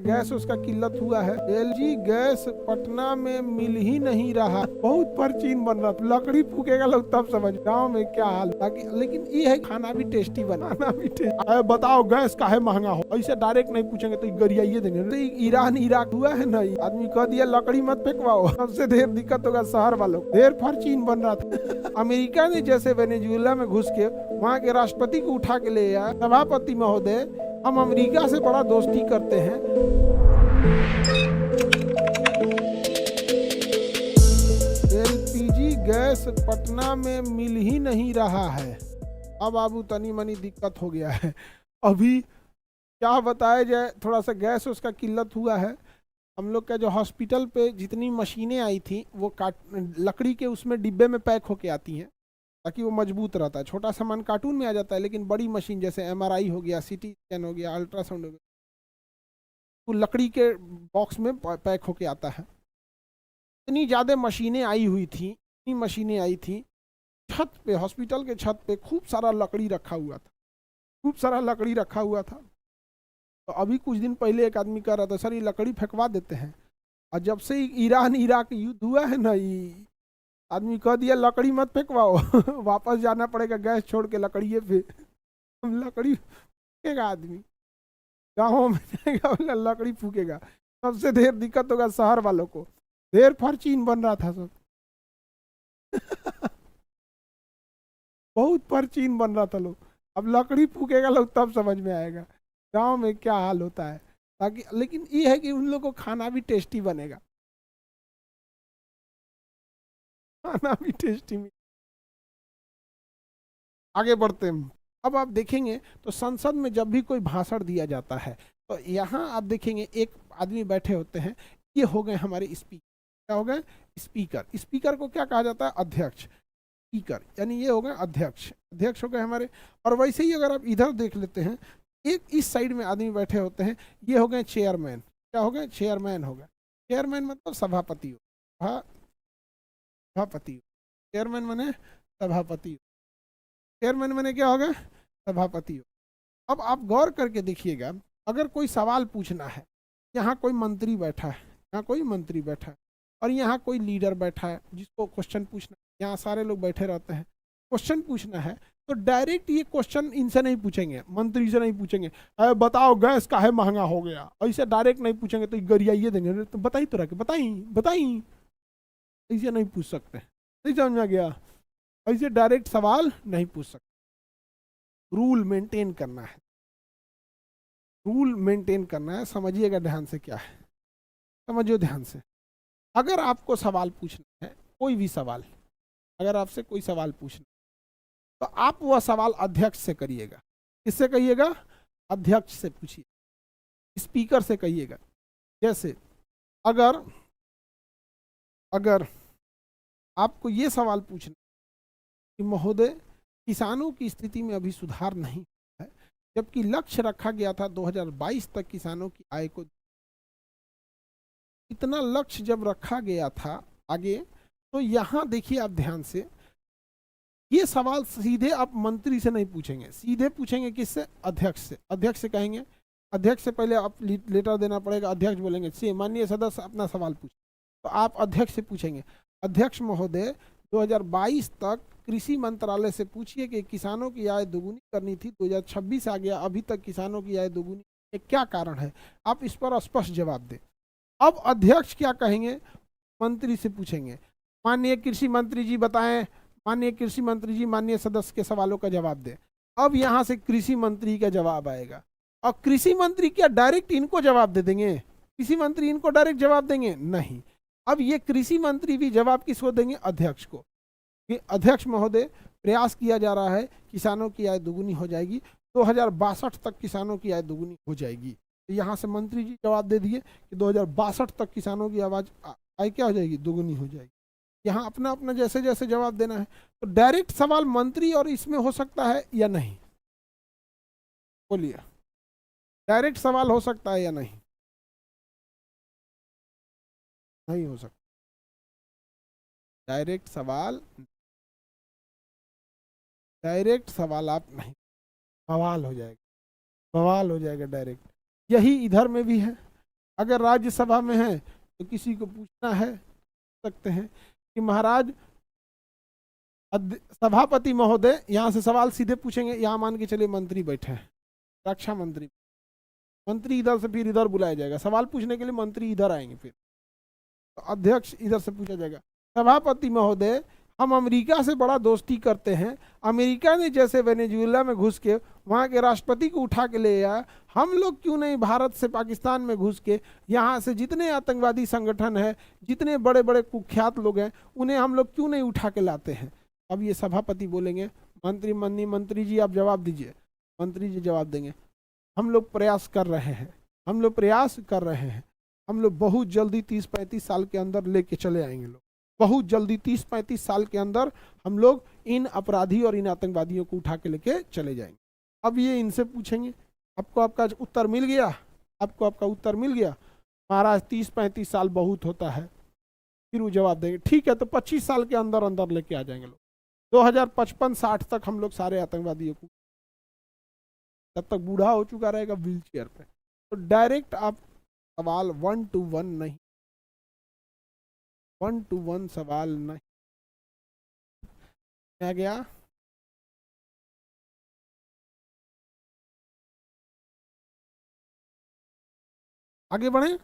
Gas उसका किल्लत हुआ है। एलजी गैस पटना में मिल ही नहीं रहा, बहुत परचीन बन रहा था। लकड़ी फूकेगा लोग तब समझ गाँव में क्या हाल। ताकि लेकिन ये है खाना भी टेस्टी बनाना भी टेस्टी। बताओ गैस काहे महंगा हो, ऐसे डायरेक्ट नहीं पूछेंगे तो गरियाइए देंगे। तो ईरान इराक हुआ है ना, आदमी कह दिया लकड़ी मत फेंकवाओ, सबसे ढेर दिक्कत होगा शहर वालों को। ढेर परचीन बन रहा था। अमेरिका ने जैसे वेनेजुएला में घुस के वहाँ के राष्ट्रपति को उठा के ले आया, सभापति महोदय हम अमेरिका से बड़ा दोस्ती करते हैं। एलपीजी गैस पटना में मिल ही नहीं रहा है। अब बाबू तनी मनी दिक्कत हो गया है। अभी क्या बताया जाए, थोड़ा सा गैस उसका किल्लत हुआ है। हम लोग का जो हॉस्पिटल पे जितनी मशीनें आई थी वो लकड़ी के उसमें डिब्बे में पैक होके आती हैं ताकि वो मजबूत रहता है। छोटा सामान कार्टून में आ जाता है, लेकिन बड़ी मशीन जैसे एमआरआई हो गया, सीटी स्कैन हो गया, अल्ट्रासाउंड हो गया, वो लकड़ी के बॉक्स में पैक होके आता है। इतनी ज़्यादा मशीनें आई हुई थी, इतनी मशीनें आई थी, छत पे हॉस्पिटल के छत पे खूब सारा लकड़ी रखा हुआ था, खूब सारा लकड़ी रखा हुआ था। तो अभी कुछ दिन पहले एक आदमी कह रहा था सर ये लकड़ी फेंकवा देते हैं। और जब से ईरान इराक युद्ध हुआ है ना, ये आदमी कह दिया लकड़ी मत फेंकवाओ। वापस जाना पड़ेगा गैस छोड़ के लकड़िए पे। लकड़ी फूकेगा आदमी, गाँव में जाएगा लकड़ी फूकेगा। सबसे ढेर दिक्कत होगा शहर वालों को। ढेर परचीन बन रहा था सब। बहुत परचीन बन रहा था लोग। अब लकड़ी फूकेगा लोग तब समझ में आएगा गांव में क्या हाल होता है। ताकि लेकिन ये है कि उन लोगों को खाना भी टेस्टी बनेगा, खाना भी टेस्टी। आगे बढ़ते हैं। अब आप देखेंगे तो संसद में जब भी कोई भाषण दिया जाता है तो यहाँ आप देखेंगे एक आदमी बैठे होते हैं, ये हो गए हमारे स्पीकर। क्या हो गए? स्पीकर। स्पीकर को क्या कहा जाता है? अध्यक्ष। स्पीकर यानी ये हो गए अध्यक्ष, अध्यक्ष हो गए हमारे। और वैसे ही अगर आप इधर देख लेते हैं, एक इस साइड में आदमी बैठे होते हैं, ये हो गए चेयरमैन। क्या हो गए? चेयरमैन हो गए। चेयरमैन मतलब सभापति हो, सभापति। चेयरमैन माने सभापति। चेयरमैन माने क्या होगा? सभापति हो। अब आप गौर करके देखिएगा, अगर कोई सवाल पूछना है, यहाँ कोई मंत्री बैठा है, यहाँ कोई मंत्री बैठा है, और यहाँ कोई लीडर बैठा है जिसको क्वेश्चन पूछना है, यहाँ सारे लोग बैठे रहते हैं, क्वेश्चन पूछना है तो डायरेक्ट ये क्वेश्चन इनसे नहीं पूछेंगे, मंत्री से नहीं पूछेंगे अरे बताओ गैस काहे महंगा हो गया, ऐसे डायरेक्ट नहीं पूछेंगे तो गरियाइए देंगे। तो बताई तो रखे, बताई बताई, ऐसे नहीं पूछ सकते। नहीं समझ में आ गया? ऐसे डायरेक्ट सवाल नहीं पूछ सकते। रूल मेंटेन करना है, रूल मेंटेन करना है। समझिएगा ध्यान से क्या है, समझिए ध्यान से। अगर आपको सवाल पूछना है, कोई भी सवाल, अगर आपसे कोई सवाल पूछना तो आप वह सवाल अध्यक्ष से करिएगा। किससे कहिएगा? अध्यक्ष से पूछिए, स्पीकर से कहिएगा। जैसे अगर अगर आपको ये सवाल पूछना कि महोदय किसानों की स्थिति में अभी सुधार नहीं है, जबकि लक्ष्य रखा गया था 2022 तक किसानों की आय को, इतना लक्ष्य जब रखा गया था आगे, तो यहाँ देखिए आप ध्यान से, ये सवाल सीधे आप मंत्री से नहीं पूछेंगे, सीधे पूछेंगे किससे? अध्यक्ष से। अध्यक्ष से कहेंगे, अध्यक्ष से पहले आप लेटर देना पड़ेगा, अध्यक्ष बोलेंगे से माननीय सदस्य अपना सवाल पूछ, तो आप अध्यक्ष से पूछेंगे अध्यक्ष महोदय 2022 तक कृषि मंत्रालय से पूछिए कि किसानों की आय दोगुनी करनी थी, 2026 आ गया, अभी तक किसानों की आय दोगुनी, ये क्या कारण है? आप इस पर स्पष्ट जवाब दें। अब अध्यक्ष क्या कहेंगे? मंत्री से पूछेंगे माननीय कृषि मंत्री जी बताएं, माननीय कृषि मंत्री जी माननीय सदस्य के सवालों का जवाब दें। अब यहाँ से कृषि मंत्री का जवाब आएगा, और कृषि मंत्री क्या डायरेक्ट इनको जवाब दे देंगे? कृषि मंत्री इनको डायरेक्ट जवाब देंगे? नहीं। अब ये कृषि मंत्री भी जवाब किसको देंगे? अध्यक्ष को, कि अध्यक्ष महोदय प्रयास किया जा रहा है किसानों की आय दोगुनी हो जाएगी, 2062 तक किसानों की आय दोगुनी हो जाएगी। तो यहाँ से मंत्री जी जवाब दे दिए कि 2062 तक किसानों की आय क्या हो जाएगी? दोगुनी हो जाएगी। यहाँ अपना अपना जैसे जैसे जवाब देना है। तो डायरेक्ट सवाल मंत्री और इसमें हो सकता है या नहीं? बोलिए, डायरेक्ट सवाल हो सकता है या नहीं? नहीं हो सकता डायरेक्ट सवाल, डायरेक्ट सवाल आप नहीं, बवाल हो जाएगा, बवाल हो जाएगा डायरेक्ट। यही इधर में भी है। अगर राज्यसभा में है तो किसी को पूछना है सकते हैं कि महाराज सभापति महोदय, यहाँ से सवाल सीधे पूछेंगे। यहाँ मान के चलिए मंत्री बैठे हैं, रक्षा मंत्री, मंत्री इधर से फिर इधर बुलाया जाएगा सवाल पूछने के लिए, मंत्री इधर आएंगे, फिर तो अध्यक्ष इधर से पूछा जाएगा, सभापति महोदय हम अमेरिका से बड़ा दोस्ती करते हैं, अमेरिका ने जैसे वेनेजुएला में घुस के वहाँ के राष्ट्रपति को उठा के ले आया, हम लोग क्यों नहीं भारत से पाकिस्तान में घुस के यहाँ से जितने आतंकवादी संगठन है, जितने बड़े बड़े कुख्यात लोग हैं, उन्हें हम लोग क्यों नहीं उठा के लाते हैं। अब ये सभापति बोलेंगे, मंत्री जी आप जवाब दीजिए। मंत्री जी जवाब देंगे, हम लोग प्रयास कर रहे हैं, हम लोग प्रयास कर रहे हैं, हम लोग बहुत जल्दी 30-35 साल के अंदर लेके चले आएंगे लोग, बहुत जल्दी 30-35 साल के अंदर हम लोग इन अपराधी और इन आतंकवादियों को उठा के लेके चले जाएंगे। अब ये इनसे पूछेंगे, आपको आपका उत्तर मिल गया, आपको आपका उत्तर मिल गया, महाराज 30-35 साल बहुत होता है। फिर वो जवाब देंगे, ठीक है तो 25 साल के अंदर अंदर लेके आ जाएंगे लोग, 2055-60 तक हम लोग सारे आतंकवादियों को, तब तक बूढ़ा हो चुका रहेगा व्हील चेयर पे। तो डायरेक्ट आप सवाल 1 to 1 नहीं, 1 to 1 सवाल नहीं। आ गया, आगे बढ़े।